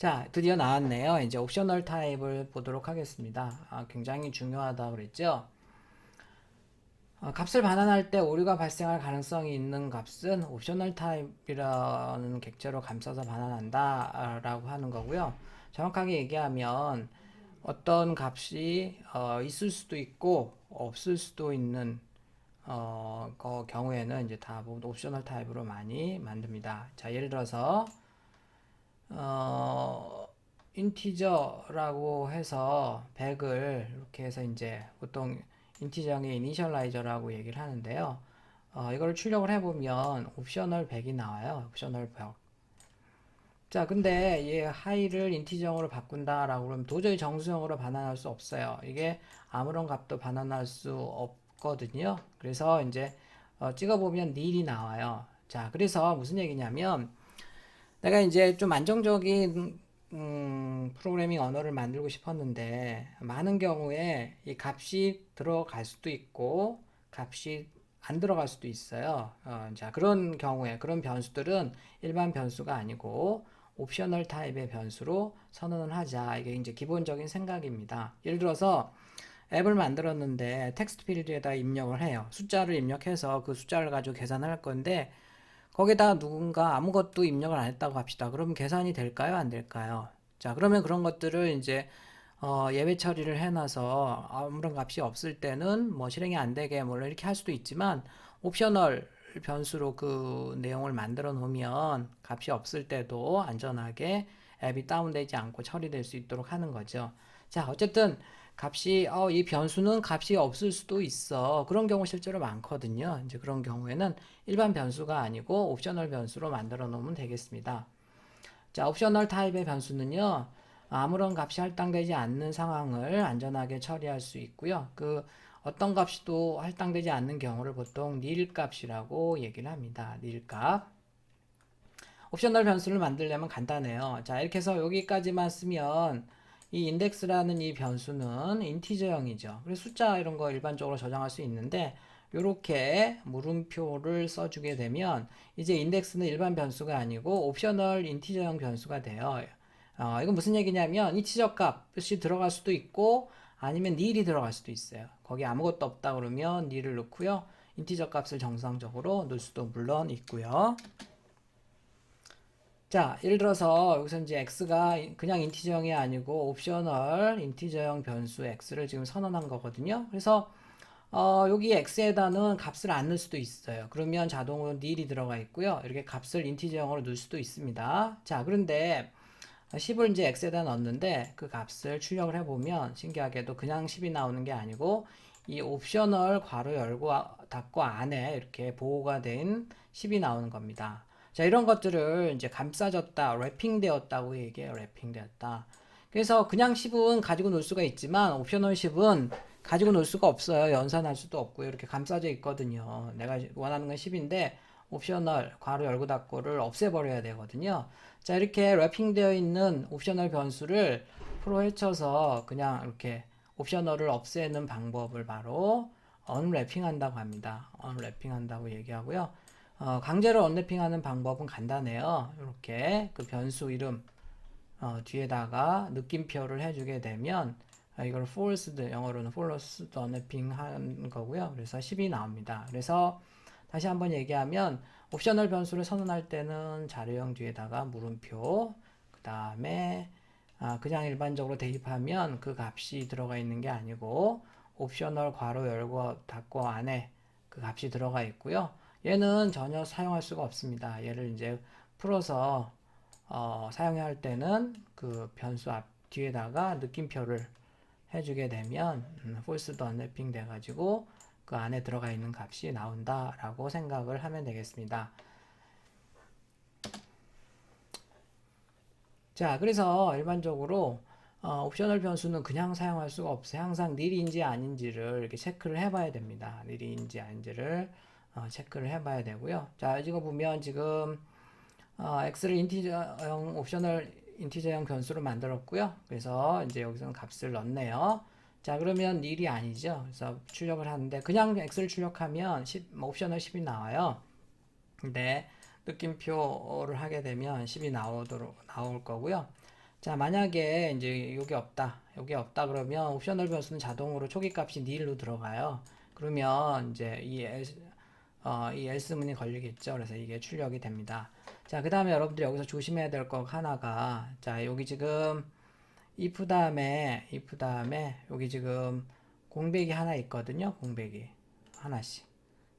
자, 드디어 나왔네요. 이제 옵셔널 타입을 보도록 하겠습니다. 굉장히 중요하다 그랬죠? 값을 반환할 때 오류가 발생할 가능성이 있는 값은 옵셔널 타입이라는 객체로 감싸서 반환한다 라고 하는 거고요. 정확하게 얘기하면 어떤 값이 있을 수도 있고 없을 수도 있는 그 경우에는 이제 다 모두 옵셔널 타입으로 많이 만듭니다. 자, 예를 들어서 어, 인티저라고 해서 100을 이렇게 해서 이제 보통 인티저의 이니셜라이저라고 얘기를 하는데요. 이걸 출력을 해보면 옵셔널 100이 나와요. 옵셔널 100. 자, 근데 얘 하이를 인티저로 바꾼다라고 그러면 도저히 정수형으로 반환할 수 없어요. 이게 아무런 값도 반환할 수 없거든요. 그래서 이제 찍어보면 nil이 나와요. 자, 그래서 무슨 얘기냐면 내가 이제 좀 안정적인 프로그래밍 언어를 만들고 싶었는데 많은 경우에 이 값이 들어갈 수도 있고 값이 안 들어갈 수도 있어요. 자, 그런 경우에 그런 변수들은 일반 변수가 아니고 옵셔널 타입의 변수로 선언을 하자. 이게 이제 기본적인 생각입니다. 예를 들어서 앱을 만들었는데 텍스트 필드에다 입력을 해요. 숫자를 입력해서 그 숫자를 가지고 계산을 할 건데 거기다가 누군가 아무것도 입력을 안 했다고 합시다. 그러면 계산이 될까요? 안 될까요? 자, 그러면 그런 것들을 이제 예외 처리를 해놔서 아무런 값이 없을 때는 뭐 실행이 안 되게 뭐 이렇게 할 수도 있지만 옵셔널 변수로 그 내용을 만들어 놓으면 값이 없을 때도 안전하게 앱이 다운되지 않고 처리될 수 있도록 하는 거죠. 자, 어쨌든 값이 이 변수는 값이 없을 수도 있어. 그런 경우 실제로 많거든요. 이제 그런 경우에는 일반 변수가 아니고 옵셔널 변수로 만들어 놓으면 되겠습니다. 자, 옵셔널 타입의 변수는요. 아무런 값이 할당되지 않는 상황을 안전하게 처리할 수 있고요. 그 어떤 값이 또 할당되지 않는 경우를 보통 nil 값이라고 얘기를 합니다. nil 값. 옵셔널 변수를 만들려면 간단해요. 자, 이렇게 해서 여기까지만 쓰면 이 인덱스라는 이 변수는 인티저형이죠. 그래서 숫자 이런 거 일반적으로 저장할 수 있는데 이렇게 물음표를 써주게 되면 이제 인덱스는 일반 변수가 아니고 옵셔널 인티저형 변수가 돼요. 이건 무슨 얘기냐면 인티저 값이 들어갈 수도 있고 아니면 nil이 들어갈 수도 있어요. 거기 아무것도 없다 그러면 nil을 넣고요. 인티저 값을 정상적으로 넣을 수도 물론 있고요. 자, 예를 들어서 여기서 이제 x가 그냥 인티저형이 아니고 옵셔널 인티저형 변수 x를 지금 선언한 거거든요. 그래서 여기 x에다는 값을 안 넣을 수도 있어요. 그러면 자동으로 nil이 들어가 있고요. 이렇게 값을 인티저형으로 넣을 수도 있습니다. 자, 그런데 10을 이제 x에다 넣었는데 그 값을 출력을 해보면 신기하게도 그냥 10이 나오는 게 아니고 이 옵셔널 괄호 열고 닫고 안에 이렇게 보호가 된 10이 나오는 겁니다. 자, 이런 것들을 이제 감싸졌다, 랩핑되었다고 얘기해요. 랩핑되었다. 그래서 그냥 10은 가지고 놀 수가 있지만 옵셔널 10은 가지고 놀 수가 없어요. 연산할 수도 없고요. 이렇게 감싸져 있거든요. 내가 원하는 건 10인데 옵셔널 괄호 열고 닫고를 없애버려야 되거든요. 자, 이렇게 랩핑되어 있는 옵셔널 변수를 프로 헤쳐서 그냥 이렇게 옵셔널을 없애는 방법을 바로 언랩핑 한다고 합니다. 언랩핑 한다고 얘기하고요. 강제로 언랩핑 하는 방법은 간단해요. 이렇게 그 변수 이름 뒤에다가 느낌표를 해주게 되면 이걸 forced, 영어로는 forced 언랩핑 하는 거고요. 그래서 10이 나옵니다. 그래서 다시 한번 얘기하면 옵셔널 변수를 선언할 때는 자료형 뒤에다가 물음표 그 다음에 그냥 일반적으로 대입하면 그 값이 들어가 있는 게 아니고 옵셔널 괄호 열고 닫고 안에 그 값이 들어가 있고요. 얘는 전혀 사용할 수가 없습니다. 얘를 이제 풀어서 사용해야 할 때는 그 변수 앞 뒤에다가 느낌표를 해주게 되면 false unwrapping 돼가지고 그 안에 들어가 있는 값이 나온다라고 생각을 하면 되겠습니다. 자, 그래서 일반적으로 옵셔널 변수는 그냥 사용할 수가 없어요. 항상 nil인지 아닌지를 이렇게 체크를 해봐야 됩니다. nil인지 아닌지를 체크를 해봐야 되고요. 자, 이거 보면 지금 x를 인티저형 옵셔널 인티저형 변수로 만들었고요. 그래서 이제 여기서는 값을 넣네요. 자, 그러면 nil이 아니죠. 그래서 출력을 하는데 그냥 x를 출력하면 10, 옵셔널 10이 나와요. 근데 느낌표를 하게 되면 10이 나올 거고요. 자, 만약에 이제 여기 없다. 여기 없다 그러면 옵셔널 변수는 자동으로 초기 값이 nil로 들어가요. 그러면 이제 이 else문이 걸리겠죠. 그래서 이게 출력이 됩니다. 자, 그 다음에 여러분들이 여기서 조심해야 될 거 하나가, 자, 여기 지금 if 다음에 여기 지금 공백이 하나 있거든요. 공백이 하나씩.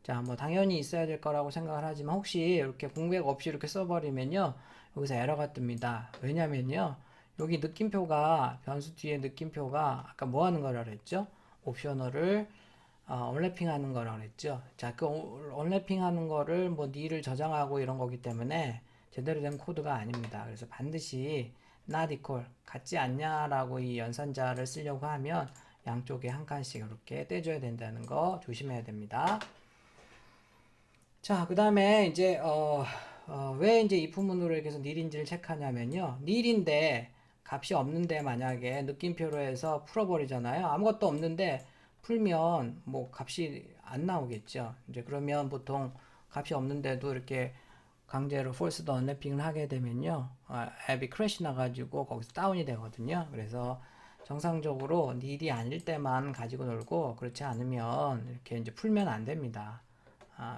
자, 뭐 당연히 있어야 될 거라고 생각을 하지만 혹시 이렇게 공백 없이 이렇게 써버리면요, 여기서 에러가 뜹니다. 왜냐면요, 여기 느낌표가, 변수 뒤에 느낌표가 아까 뭐 하는 거라 그랬죠? 옵셔널을 언래핑 하는 거라 그랬죠. 자, 그 언래핑 하는 거를 뭐 nil을 저장하고 이런 거기 때문에 제대로 된 코드가 아닙니다. 그래서 반드시 not equal, 같지 않냐라고 이 연산자를 쓰려고 하면 양쪽에 한 칸씩 이렇게 떼줘야 된다는 거 조심해야 됩니다. 자, 그 다음에 이제 왜 이제 if문으로 이렇게 해서 nil인지를 체크하냐면요, nil인데 값이 없는데 만약에 느낌표로 해서 풀어버리잖아요. 아무것도 없는데 풀면 뭐 값이 안 나오겠죠. 이제 그러면 보통 값이 없는데도 이렇게 강제로 false the unwrapping을 하게 되면요, 앱이 크래시 나가지고 거기서 다운이 되거든요. 그래서 정상적으로 nil이 아닐 때만 가지고 놀고, 그렇지 않으면 이렇게 이제 풀면 안 됩니다.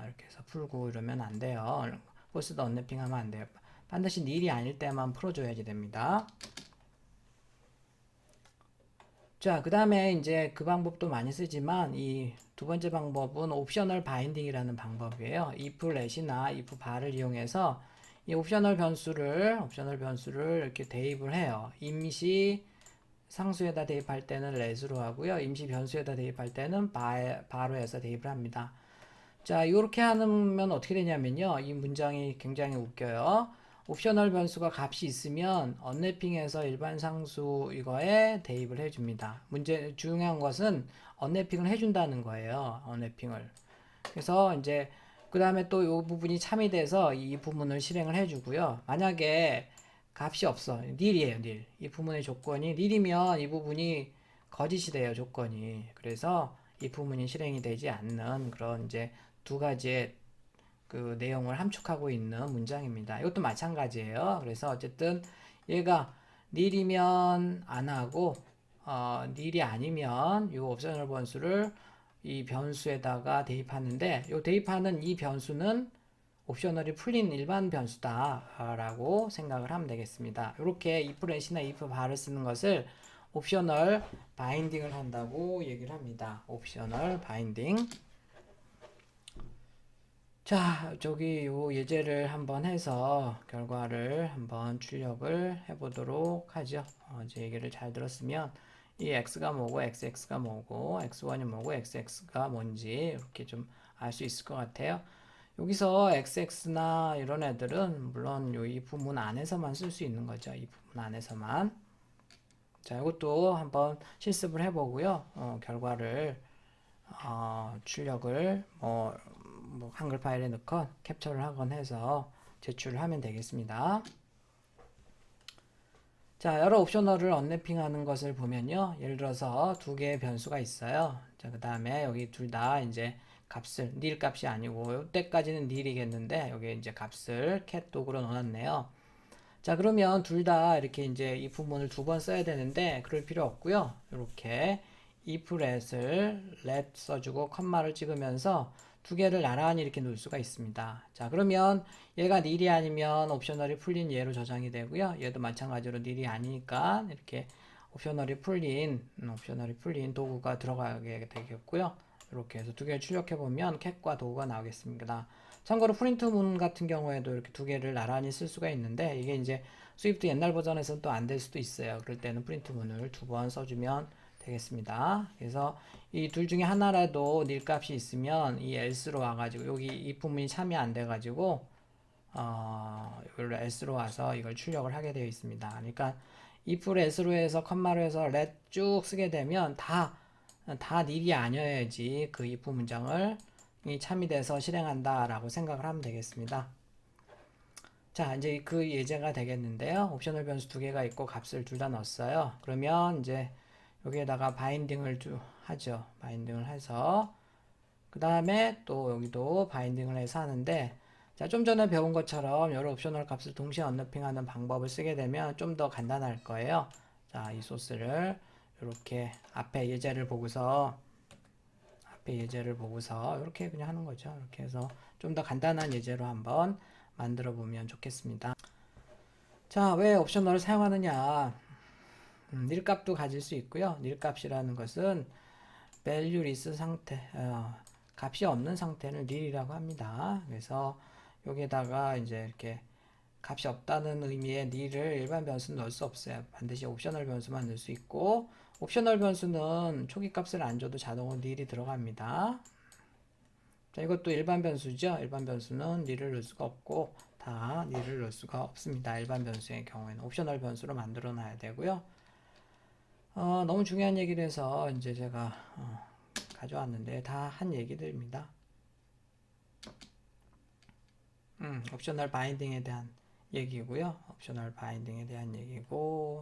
이렇게 해서 풀고 이러면 안 돼요. false the unwrapping 하면 안 돼요. 반드시 nil이 아닐 때만 풀어줘야지 됩니다. 자, 그 다음에 이제 그 방법도 많이 쓰지만 이 두 번째 방법은 옵셔널 바인딩이라는 방법이에요. if let이나 if bar을 이용해서 이 옵셔널 변수를 이렇게 대입을 해요. 임시 상수에다 대입할 때는 let으로 하고요. 임시 변수에다 대입할 때는 bar로 해서 대입을 합니다. 자, 이렇게 하면 어떻게 되냐면요, 이 문장이 굉장히 웃겨요. 옵셔널 변수가 값이 있으면 언래핑해서 일반 상수 이거에 대입을 해줍니다. 중요한 것은 언래핑을 해준다는 거예요. 언래핑을. 그래서 이제 그 다음에 또 이 부분이 참이돼서 이 부분을 실행을 해주고요. 만약에 값이 없어, nil이에요, nil. 이 부분의 조건이 nil이면 이 부분이 거짓이 돼요, 조건이. 그래서 이 부분이 실행이 되지 않는 그런 이제 두 가지의 그 내용을 함축하고 있는 문장입니다. 이것도 마찬가지예요. 그래서 어쨌든 얘가 nil이면 안 하고 nil이 아니면 이 옵셔널 변수를 이 변수에다가 대입하는데, 이 대입하는 이 변수는 옵셔널이 풀린 일반 변수다라고 생각을 하면 되겠습니다. 이렇게 if let이나 if bar을 쓰는 것을 옵셔널 바인딩을 한다고 얘기를 합니다. 옵셔널 바인딩. 자, 저기 요 예제를 한번 해서 결과를 한번 출력을 해보도록 하죠. 제 얘기를 잘 들었으면 이 x가 뭐고 xx가 뭐고 x1이 뭐고 xx가 뭔지 이렇게 좀 알 수 있을 것 같아요. 여기서 xx나 이런 애들은 물론 이 부문 안에서만 쓸 수 있는 거죠. 이 부문 안에서만. 자, 이것도 한번 실습을 해보고요. 결과를 출력을 뭐 한글 파일에 넣건 캡처를 하건 해서 제출을 하면 되겠습니다. 자, 여러 옵셔널을 언래핑하는 것을 보면요, 예를 들어서 두 개의 변수가 있어요. 자, 그 다음에 여기 둘 다 이제 값을 nil 값이 아니고 이때까지는 nil이겠는데 여기 이제 값을 cat 도구로 넣어놨네요. 자, 그러면 둘 다 이렇게 이제 이 부분을 두 번 써야 되는데 그럴 필요 없고요. 이렇게 if let을 let 써주고 컴마를 찍으면서 두 개를 나란히 이렇게 놓을 수가 있습니다. 자, 그러면 얘가 nil이 아니면 옵셔널이 풀린 얘로 저장이 되고요. 얘도 마찬가지로 nil이 아니니까 이렇게 옵셔널이 풀린 도구가 들어가게 되겠고요. 이렇게 해서 두 개를 출력해 보면 캣과 도구가 나오겠습니다. 참고로 프린트문 같은 경우에도 이렇게 두 개를 나란히 쓸 수가 있는데 이게 이제 스위프트 옛날 버전에서는 또 안 될 수도 있어요. 그럴 때는 프린트문을 두 번 써주면 되겠습니다. 그래서 이 둘 중에 하나라도 nil 값이 있으면 이 else로 와가지고 여기 이 부분이 참여 안 돼가지고 이걸로 else로 와서 이걸 출력을 하게 되어 있습니다. 그러니까 if를 else로 해서 컴마로 해서 let 쭉 쓰게 되면 다 nil이 아니어야지 그 if 문장을 이 참이돼서 실행한다 라고 생각을 하면 되겠습니다. 자, 이제 그 예제가 되겠는데요. 옵셔널 변수 두 개가 있고 값을 둘 다 넣었어요. 그러면 이제 여기에다가 바인딩을 하죠. 바인딩을 해서 그 다음에 또 여기도 바인딩을 해서 하는데, 자, 좀 전에 배운 것처럼 여러 옵셔널 값을 동시에 언래핑하는 방법을 쓰게 되면 좀 더 간단할 거예요. 자, 이 소스를 이렇게 앞에 예제를 보고서 이렇게 그냥 하는 거죠. 이렇게 해서 좀 더 간단한 예제로 한번 만들어 보면 좋겠습니다. 자, 왜 옵셔널을 사용하느냐? 닐 값도 가질 수 있고요. 닐 값이라는 것은 valueless 상태, 값이 없는 상태를 nil이라고 합니다. 그래서 여기에다가 이제 이렇게 값이 없다는 의미의 nil을 일반 변수는 넣을 수 없어요. 반드시 옵셔널 변수만 넣을 수 있고, 옵셔널 변수는 초기 값을 안 줘도 자동으로 nil이 들어갑니다. 자, 이것도 일반 변수죠. 일반 변수는 nil을 넣을 수가 없고, 다 nil을 넣을 수가 없습니다. 일반 변수의 경우에는 옵셔널 변수로 만들어 놔야 되고요. 너무 중요한 얘기를 해서 이제 제가 가져왔는데 다 한 얘기들입니다. 옵셔널 바인딩에 대한 얘기고요. 옵셔널 바인딩에 대한 얘기고